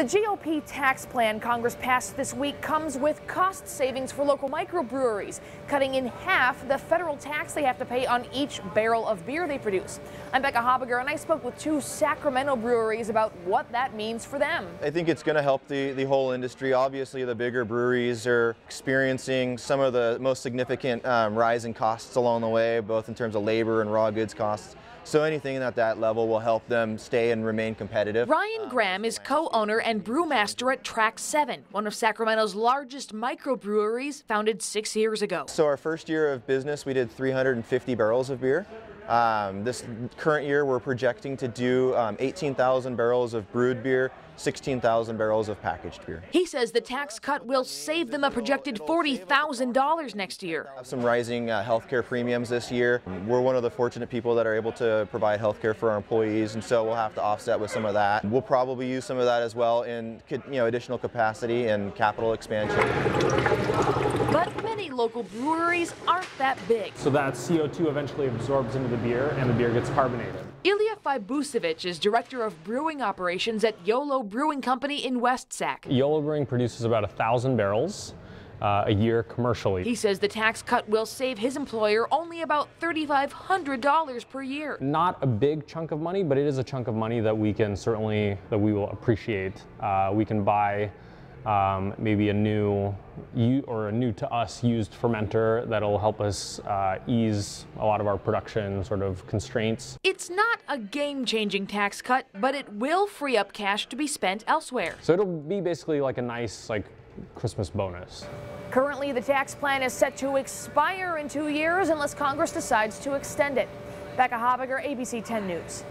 The GOP tax plan Congress passed this week comes with cost savings for local microbreweries, cutting in half the federal tax they have to pay on each barrel of beer they produce. I'm Becca Habiger, and I spoke with two Sacramento breweries about what that means for them. I think it's going to help the whole industry. Obviously, the bigger breweries are experiencing some of the most significant rise in costs along the way, both in terms of labor and raw goods costs. So anything at that level will help them stay and remain competitive. Ryan Graham is co-owner and brewmaster at Track 7, one of Sacramento's largest microbreweries, founded 6 years ago. So our first year of business, we did 350 barrels of beer. This current year, we're projecting to do 18,000 barrels of brewed beer, 16,000 barrels of packaged beer. He says the tax cut will save them a projected $40,000 next year. Have some rising healthcare premiums this year. We're one of the fortunate people that are able to provide healthcare for our employees, and so we'll have to offset with some of that. We'll probably use some of that as well in additional capacity and capital expansion. But many local breweries aren't that big. So that CO2 eventually absorbs into the beer and the beer gets carbonated. Ilya Fibusevich is director of brewing operations at YOLO Brewing Company in West Sac. YOLO Brewing produces about 1,000 barrels a year commercially. He says the tax cut will save his employer only about $3,500 per year. Not a big chunk of money, but it is a chunk of money that we will appreciate. We can buy maybe a new to us used fermenter that'll help us ease a lot of our production sort of constraints. It's not a game-changing tax cut, but it will free up cash to be spent elsewhere. So it'll be basically like a nice Christmas bonus. Currently, the tax plan is set to expire in 2 years unless Congress decides to extend it. Becca Habiger, ABC 10 News.